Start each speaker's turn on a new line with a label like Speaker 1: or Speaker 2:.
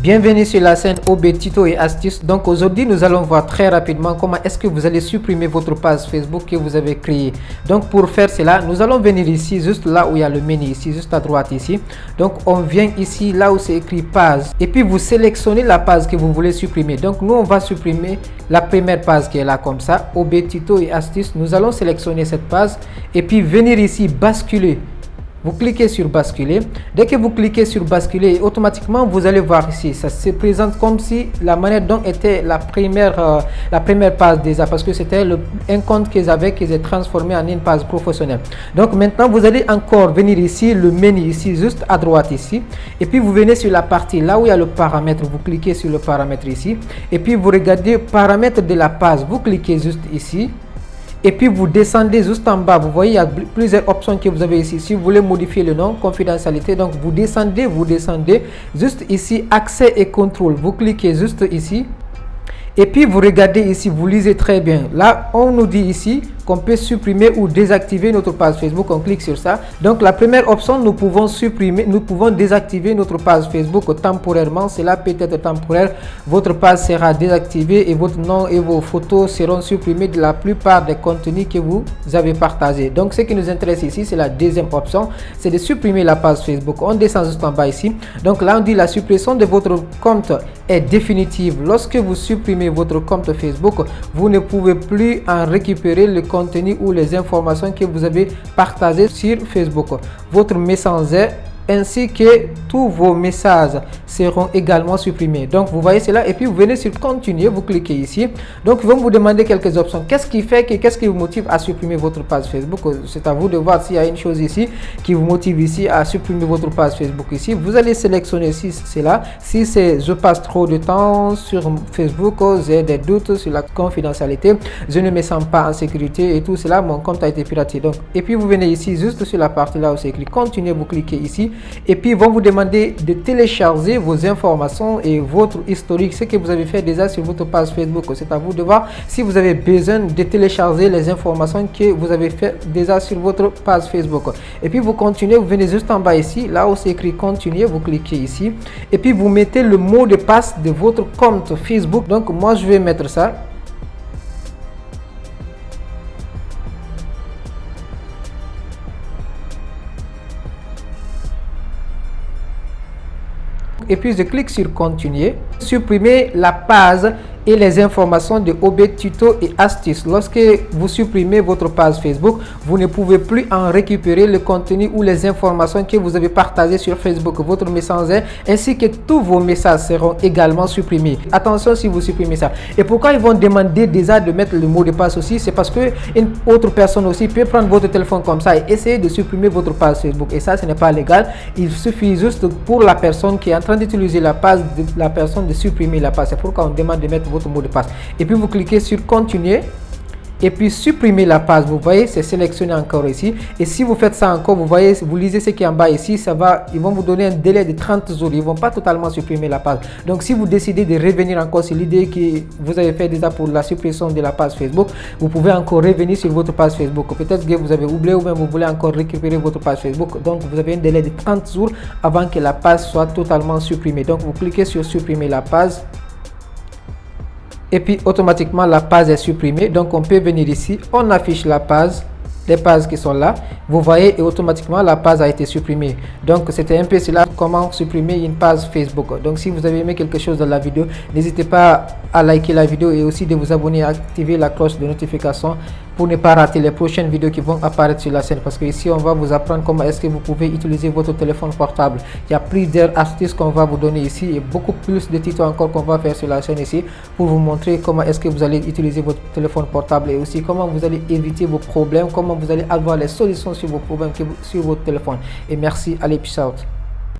Speaker 1: Bienvenue sur la chaîne OB Tuto et Astuces. Donc aujourd'hui nous allons voir très rapidement comment est-ce que vous allez supprimer votre page Facebook que vous avez créée. Donc pour faire cela, nous allons venir ici, juste là où il y a le menu ici, juste à droite ici. Donc on vient ici là où c'est écrit page et puis vous sélectionnez la page que vous voulez supprimer. Donc nous on va supprimer la première page qui est là comme ça, OB Tuto et Astuces. Nous allons sélectionner cette page et puis venir ici basculer. Vous cliquez sur basculer. Dès que vous cliquez sur basculer, automatiquement vous allez voir ici, ça se présente comme si la manière dont était la première page déjà, parce que c'était un compte qu'ils avaient transformé en une page professionnelle. Donc maintenant vous allez encore venir ici, le menu ici, juste à droite ici, et puis vous venez sur la partie là où il y a le paramètre, vous cliquez sur le paramètre ici, et puis vous regardez paramètres de la page, vous cliquez juste ici. Et puis vous descendez juste en bas, vous voyez il y a plusieurs options que vous avez ici. Si vous voulez modifier le nom, confidentialité, donc vous descendez juste ici, accès et contrôle, vous cliquez juste ici. Et puis vous regardez ici, vous lisez très bien. Là, on nous dit ici qu'on peut supprimer ou désactiver notre page Facebook. On clique sur ça. Donc la première option, nous pouvons désactiver notre page Facebook temporairement. Cela peut être temporaire. Votre page sera désactivée et votre nom et vos photos seront supprimés de la plupart des contenus que vous avez partagés. Donc ce qui nous intéresse ici, c'est la deuxième option, c'est de supprimer la page Facebook. On descend juste en bas ici. Donc là, on dit la suppression de votre compte est définitive. Lorsque vous supprimez votre compte Facebook, vous ne pouvez plus en récupérer le contenu ou les informations que vous avez partagées sur Facebook. Votre Messenger ainsi que tous vos messages seront également supprimés. Donc vous voyez cela et puis vous venez sur continuer, vous cliquez ici. Donc ils vont vous demander quelques options. Qu'est-ce qui vous motive à supprimer votre page Facebook? C'est à vous de voir s'il y a une chose ici qui vous motive ici à supprimer votre page Facebook ici. Vous allez sélectionner si c'est là. Si c'est je passe trop de temps sur Facebook, j'ai des doutes sur la confidentialité, je ne me sens pas en sécurité et tout cela, mon compte a été piraté. Donc et puis vous venez ici juste sur la partie là où c'est écrit continuer, vous cliquez ici. Et puis ils vont vous demander de télécharger vos informations et votre historique, ce que vous avez fait déjà sur votre page Facebook. C'est à vous de voir si vous avez besoin de télécharger les informations que vous avez fait déjà sur votre page Facebook. Et puis vous continuez, vous venez juste en bas ici, là où c'est écrit continuer, vous cliquez ici. Et puis vous mettez le mot de passe de votre compte Facebook. Donc moi je vais mettre ça. Et puis je clique sur continuer, supprimer la page et les informations de OB Tuto et Astuces. Lorsque vous supprimez votre page Facebook, vous ne pouvez plus en récupérer le contenu ou les informations que vous avez partagées sur Facebook. Votre Messenger ainsi que tous vos messages seront également supprimés. Attention si vous supprimez ça. Et pourquoi ils vont demander déjà de mettre le mot de passe aussi? C'est parce que une autre personne aussi peut prendre votre téléphone comme ça et essayer de supprimer votre page Facebook. Et ça, ce n'est pas légal. Il suffit juste pour la personne qui est en train d'utiliser la page de la personne de supprimer la page. C'est pourquoi on demande de mettre votre mot de passe. Et puis vous cliquez sur continuer et puis supprimer la page. Vous voyez, c'est sélectionné encore ici. Et si vous faites ça encore, vous voyez, vous lisez ce qui est en bas ici, ça va, ils vont vous donner un délai de 30 jours. Ils vont pas totalement supprimer la page. Donc si vous décidez de revenir encore sur l'idée que vous avez fait déjà pour la suppression de la page Facebook, vous pouvez encore revenir sur votre page Facebook. Peut-être que vous avez oublié ou même vous voulez encore récupérer votre page Facebook. Donc vous avez un délai de 30 jours avant que la page soit totalement supprimée. Donc vous cliquez sur supprimer la page. Et puis automatiquement la page est supprimée. Donc on peut venir ici, on affiche la page, les pages qui sont là, vous voyez, et automatiquement la page a été supprimée. Donc c'était un peu cela, comment supprimer une page Facebook. Donc si vous avez aimé quelque chose dans la vidéo, n'hésitez pas à liker la vidéo et aussi de vous abonner, à activer la cloche de notification pour ne pas rater les prochaines vidéos qui vont apparaître sur la chaîne. Parce que ici on va vous apprendre comment est-ce que vous pouvez utiliser votre téléphone portable. Il y a plusieurs astuces qu'on va vous donner ici et beaucoup plus de tutos encore qu'on va faire sur la chaîne ici pour vous montrer comment est-ce que vous allez utiliser votre téléphone portable et aussi comment vous allez éviter vos problèmes, comment vous allez avoir les solutions sur vos problèmes sur votre téléphone. Et merci, allez, peace out.